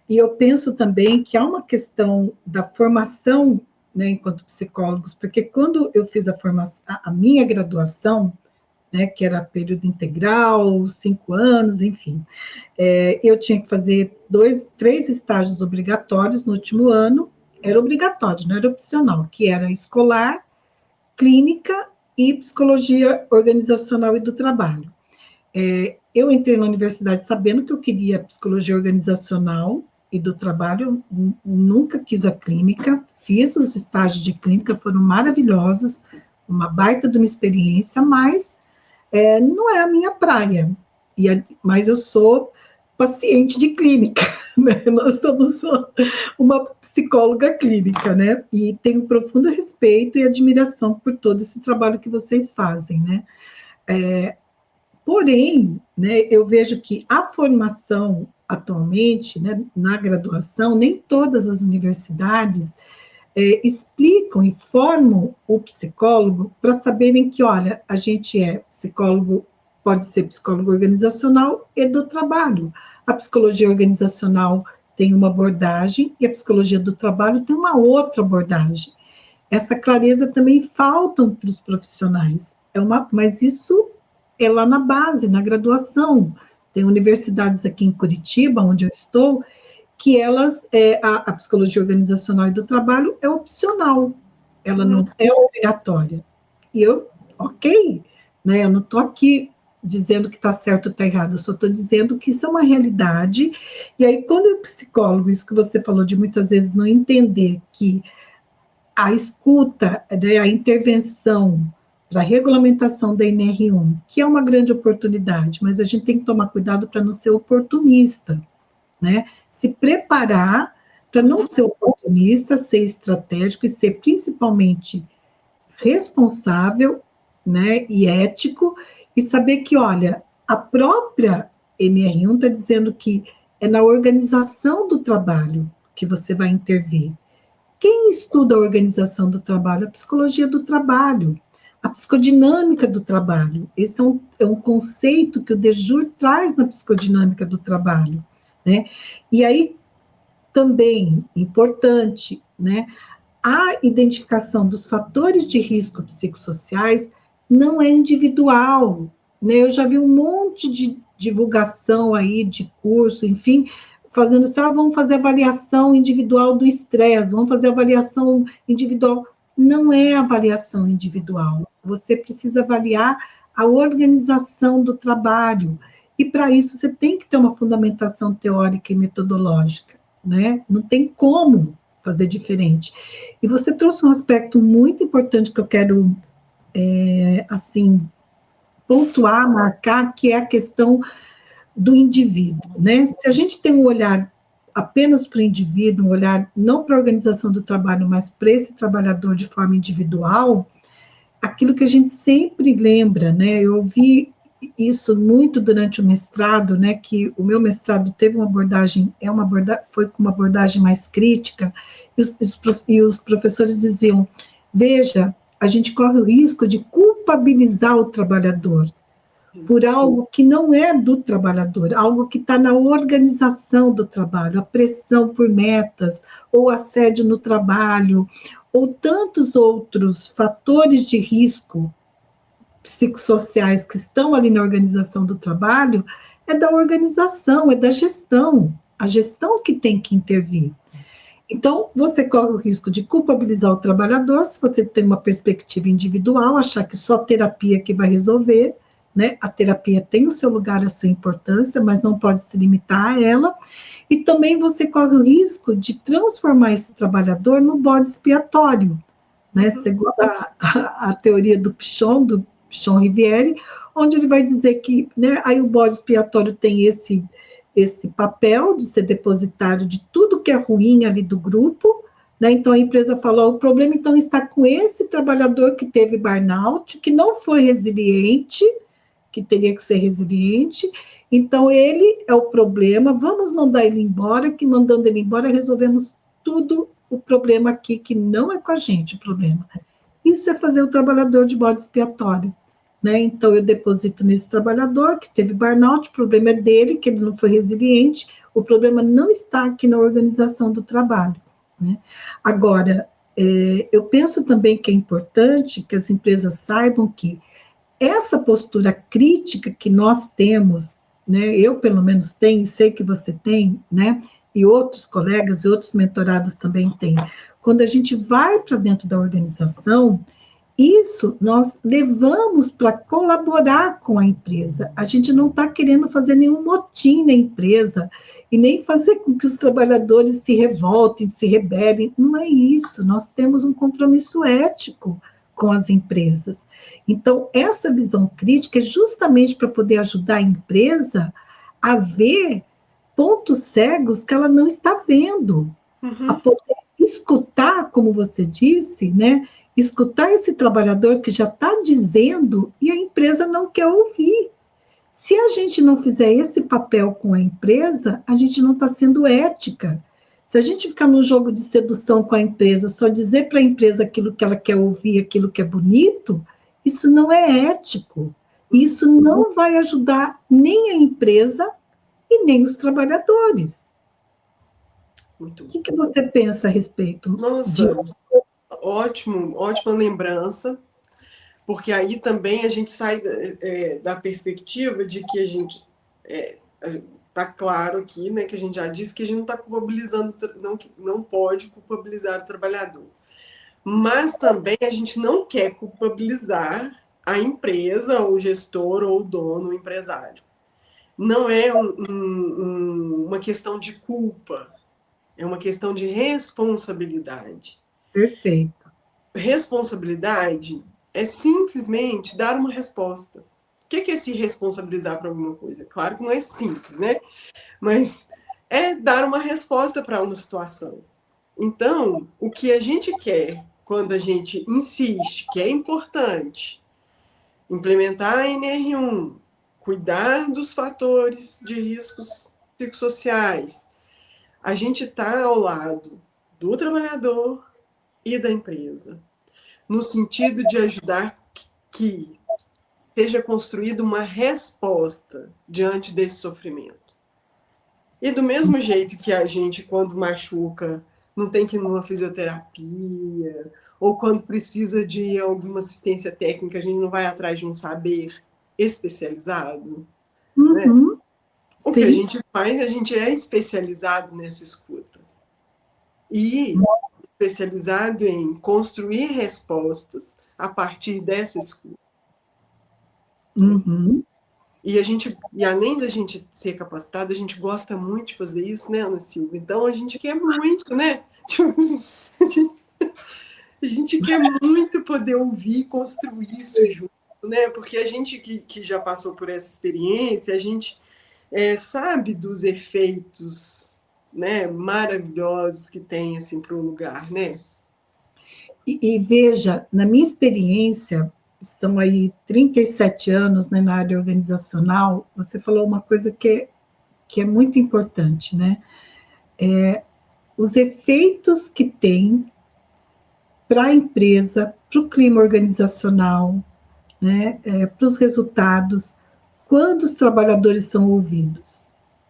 E eu penso também que há uma questão da formação, né, enquanto psicólogos, porque quando eu fiz a minha graduação, né, que era período integral, 5 anos, enfim, eu tinha que fazer 3 estágios obrigatórios no último ano, era obrigatório, não era opcional, que era escolar, clínica e psicologia organizacional e do trabalho. Eu entrei na universidade sabendo que eu queria psicologia organizacional e do trabalho, eu nunca quis a clínica, fiz os estágios de clínica, foram maravilhosos, uma baita de uma experiência, mas não é a minha praia, mas eu sou paciente de clínica, né? Nós somos uma psicóloga clínica, né? E tenho profundo respeito e admiração por todo esse trabalho que vocês fazem, né? Porém, né, eu vejo que a formação atualmente, né, na graduação, nem todas as universidades explicam e formam o psicólogo para saberem que, olha, a gente é psicólogo, pode ser psicólogo organizacional e do trabalho. A psicologia organizacional tem uma abordagem e a psicologia do trabalho tem uma outra abordagem. Essa clareza também falta para os profissionais. Mas isso é lá na base, na graduação. Tem universidades aqui em Curitiba, onde eu estou, que a psicologia organizacional e do trabalho é opcional, ela não é obrigatória. E ok, né, eu não estou aqui dizendo que está certo ou está errado, eu só estou dizendo que isso é uma realidade, e aí quando o psicólogo, isso que você falou de muitas vezes não entender que a escuta, né, a intervenção para a regulamentação da NR1, que é uma grande oportunidade, mas a gente tem que tomar cuidado para não ser oportunista, né? Se preparar para não ser oportunista, ser estratégico e ser principalmente responsável, né, e ético, e saber que, olha, a própria NR1 está dizendo que é na organização do trabalho que você vai intervir. Quem estuda a organização do trabalho? A psicologia do trabalho, a psicodinâmica do trabalho. Esse é um conceito que o Dejur traz na psicodinâmica do trabalho, né? E aí, também, importante, né? A identificação dos fatores de risco psicossociais não é individual, né? Eu já vi um monte de divulgação aí, de curso, enfim, fazendo assim, vamos fazer avaliação individual do estresse, vamos fazer avaliação individual. Não é avaliação individual, você precisa avaliar a organização do trabalho, e para isso você tem que ter uma fundamentação teórica e metodológica, né? Não tem como fazer diferente. E você trouxe um aspecto muito importante que eu quero, assim, pontuar, marcar, que é a questão do indivíduo, né? Se a gente tem um olhar apenas para o indivíduo, um olhar não para a organização do trabalho, mas para esse trabalhador de forma individual, aquilo que a gente sempre lembra, né? Eu ouvi isso muito durante o mestrado, né? Que o meu mestrado teve uma abordagem, foi com uma abordagem mais crítica, e os professores diziam: veja, a gente corre o risco de culpabilizar o trabalhador por algo que não é do trabalhador, algo que está na organização do trabalho, a pressão por metas, ou assédio no trabalho, ou tantos outros fatores de risco psicossociais que estão ali na organização do trabalho, é da organização, é da gestão, a gestão que tem que intervir. Então, você corre o risco de culpabilizar o trabalhador, se você tem uma perspectiva individual, achar que só terapia que vai resolver, né? A terapia tem o seu lugar, a sua importância, mas não pode se limitar a ela. E também você corre o risco de transformar esse trabalhador no bode expiatório, né? Segundo a teoria do Pichon Riviere, onde ele vai dizer que, né, aí o bode expiatório tem esse papel de ser depositário de tudo que é ruim ali do grupo, né? Então a empresa falou: o problema então está com esse trabalhador que teve burnout, que não foi resiliente, que teria que ser resiliente, então ele é o problema, vamos mandar ele embora, que mandando ele embora resolvemos tudo o problema aqui, que não é com a gente o problema. Isso é fazer o trabalhador de bode expiatório. né? Então, eu deposito nesse trabalhador que teve burnout, o problema é dele, que ele não foi resiliente, o problema não está aqui na organização do trabalho, né? Agora, eu penso também que é importante que as empresas saibam que essa postura crítica que nós temos, né, eu pelo menos tenho, sei que você tem, né, e outros colegas e outros mentorados também têm, quando a gente vai para dentro da organização, isso nós levamos para colaborar com a empresa. A gente não está querendo fazer nenhum motim na empresa e nem fazer com que os trabalhadores se revoltem, se rebelem. Não é isso. Nós temos um compromisso ético com as empresas. Então, essa visão crítica é justamente para poder ajudar a empresa a ver pontos cegos que ela não está vendo, a Uhum. poder escutar, como você disse, né? Escutar esse trabalhador que já está dizendo e a empresa não quer ouvir. Se a gente não fizer esse papel com a empresa, a gente não está sendo ética. Se a gente ficar num jogo de sedução com a empresa, só dizer para a empresa aquilo que ela quer ouvir, aquilo que é bonito, isso não é ético. Isso não vai ajudar nem a empresa e nem os trabalhadores. Muito O bom. que você pensa a respeito Nossa, disso? ótimo, ótima lembrança, porque aí também a gente sai da perspectiva de que a gente está claro aqui, né, que a gente já disse que a gente não está culpabilizando, não pode culpabilizar o trabalhador. Mas também a gente não quer culpabilizar a empresa, o gestor, ou o dono, o empresário. Não é uma questão de culpa, é uma questão de responsabilidade. Perfeito. Responsabilidade é simplesmente dar uma resposta. O que é se responsabilizar por alguma coisa? Claro que não é simples, né? Mas é dar uma resposta para uma situação. Então, o que a gente quer quando a gente insiste que é importante implementar a NR1, cuidar dos fatores de riscos psicossociais, a gente está ao lado do trabalhador e da empresa, no sentido de ajudar que seja construída uma resposta diante desse sofrimento. E do mesmo jeito que a gente, quando machuca, não tem que ir numa fisioterapia, ou quando precisa de alguma assistência técnica, a gente não vai atrás de um saber especializado, né? Uhum, O que a sim. gente faz, a gente é especializado nessa escuta. E especializado em construir respostas a partir dessa escuta. Uhum. E além da gente ser capacitado, a gente gosta muito de fazer isso, né, Ana Silva? Então a gente quer muito, né? Tipo assim, a gente quer muito poder ouvir e construir isso junto, né? Porque a gente que já passou por essa experiência, a gente sabe dos efeitos, né, maravilhosos que tem assim para o lugar, né? E veja, na minha experiência, são aí 37 anos, né, na área organizacional, você falou uma coisa que é muito importante, né? Os efeitos que tem para a empresa, para o clima organizacional, né, para os resultados, quando os trabalhadores são ouvidos.